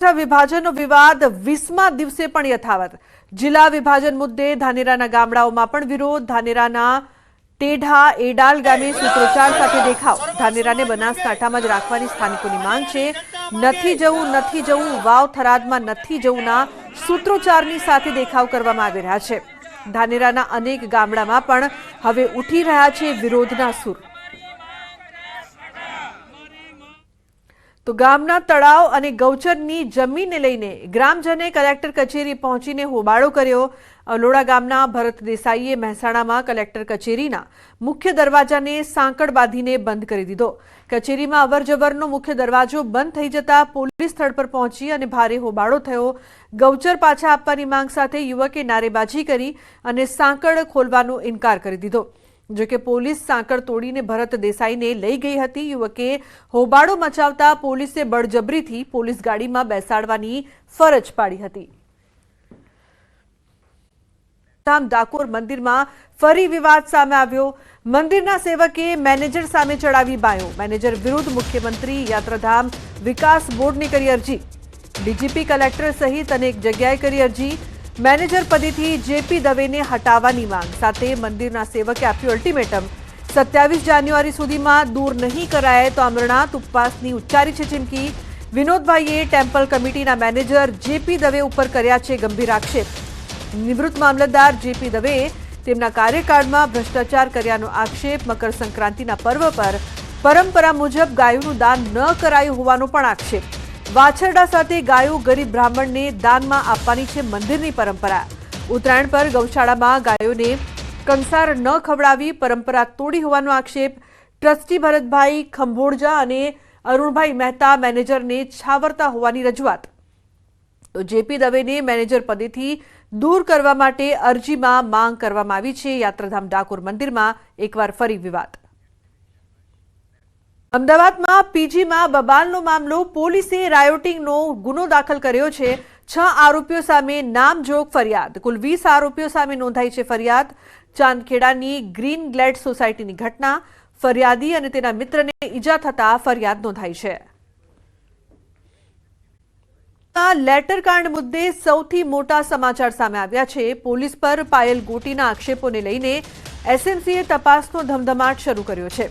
વિભાજનનો વિવાદ 20મા દિવસે પણ યથાવત। જિલ્લા વિભાજન મુદ્દે ધાનેરાના ગામડાઓમાં પણ વિરોધ। ધાનેરાના ટેઢા એડાલ ગામે સૂત્રોચ્ચાર સાથે દેખાવ। ધાનેરાને બનાસકાંઠામાં જ રાખવાની સ્થાનિકોની માંગ છે। નથી જવું વાવ થરાદમાં નથી જવુંના સૂત્રોચ્ચારની સાથે દેખાવ કરવામાં આવી રહ્યા છે। ધાનેરાના અનેક ગામડામાં પણ હવે ઉઠી રહ્યા છે વિરોધના સૂર। तो गामना तळाव अने गौचरनी जमीनने लईने ग्रामजने कलेक्टर कचेरी पहोंचीने होबाळो कर्यो। अलोड़ा गामना भरत देसाईए महेसाणामां कलेक्टर कचेरीना मुख्य दरवाजाने सांकळ बांधीने बंध करी दीधो। कचेरीमां अवरजवरनो मुख्य दरवाजो बंध थई जता पोलीस स्थळ पर पहोंची अने भारे होबाळो थयो। गौचर पाछा आपवानी मांग साथे युवके नारेबाजी करी अने सांकळ खोलવાનો इनकार करी दीधो। जो कि पोलीस सांकळ तोड़ीने भरत देसाईने लई गई हती। युवके होबाळो मचावता पोलीसे बळजबरीथी पोलीस गाड़ीमां बेसाडवानी फरज पाड़ी हती। डाकोर मंदिरमां फरी विवाद सामे आव्यो। मंदिरना सेवके मैनेजर सामे चढ़ावी बायो। मैनेजर विरुद्ध मुख्यमंत्री यात्राधाम विकास बोर्डने करी अर्जी। डीजीपी कलेक्टर सहित अनेक जग्याए करी अर्जी। मैनेजर पदेथी जेपी दवेने हटावવાની માંગ સાથે મંદિરના સેવકે આપ્યું અલ્ટિમેટમ। 27 જાન્યુઆરી સુધીમાં દૂર નહીં કરાય તો અમરનાથ ઉપવાસની ઉચ્ચારી છે ચીમકી। વિનોદભાઈએ ટેમ્પલ કમિટીના મેનેજર જેપી દવે ઉપર કર્યા છે ગંભીર આક્ષેપ। નિવૃત્ત મામલતદાર જેપી દવેએ તેમના કાર્યકાળમાં ભ્રષ્ટાચાર કર્યાનો આક્ષેપ। મકર સંક્રાંતિના પર્વ પર પરંપરા મુજબ ગાયોનું દાન ન કરાયું હોવાનો પણ આક્ષેપ। वाछरडा साथे गायो गरीब ब्राह्मण ने दान में आपवानी छे मंदिरनी परंपरा। उत्तरायण पर गौशाळामां गायोने कंसार न खवडावी परंपरा तोड़ी होवानो आक्षेप। ट्रस्टी भरतभाई खंभोड़जा अने अरुणभाई मेहता मैनेजरने छावरता होवानी रजूआत। तो जेपी दवेने मैनेजर पदेथी दूर करवा माटे अरजीमां मांग करवामां आवी छे। यात्राधाम डाकोर मंदिरमां एकवार फरी विवाद। अमदावादमां पीजीमां बबालनो मामलो। पोलीसे रायोटिंगनो गुनो दाखल कर्यो छे। 6 आरोपीओ सामे नामजोग फरियाद। कुल 20 आरोपीओ सामे नोंधाई छे फरियाद। चांदखेड़ानी ग्रीन ग्लेड सोसायटीनी घटना। फरियादी अने तेना मित्रने ईजा थता फरियाद नोंधाई छे। लेटर कांड मुद्दे सौथी मोटा समाचार सामे आव्या छे। पोलीस पर पायल गोटीना आक्षेपोने लईने एसएमसीए तपासनो धमधमाट शरू कर्यो छे।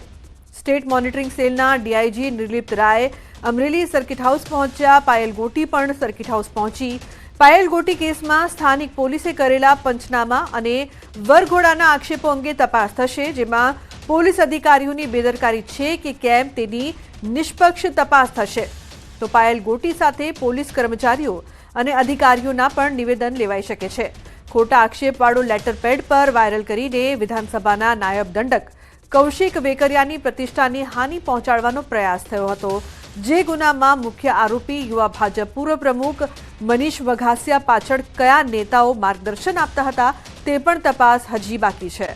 स्टेट मॉनिटरिंग सेलना डीआईजी निर्लिप्त राय अमरेली सर्किट हाउस पहोंच्या। पायल गोटी पण सर्किट हाउस पहोंची। पायल गोटी केस में स्थानिक पोलीसे करेला पंचनामा अने वरघोड़ाना आक्षेपो अंगे तपास थशे। जेमां पोलीस अधिकारीओनी बेदरकारी छे के केम तेनी निष्पक्ष तपास थशे। तो पायल गोटी साथे पोलीस कर्मचारीओ अने अधिकारीओना पण निवेदन लेवाई शके छे। खोटा आक्षेपवाळो लेटर पेड पर वायरल करीने विधानसभाना नायब दंडक कौशिक वेकरियानी प्रतिष्ठाने हानि पहोंचाडવાનો प्रयास थयो हतो। जे गुनामां मुख्य आरोपी युवा भाजप पूर्व प्रमुख मनीष वघासिया पाछळ कया नेताओ मार्गदर्शन आपता हता ते पण तपास हजी बाकी छे।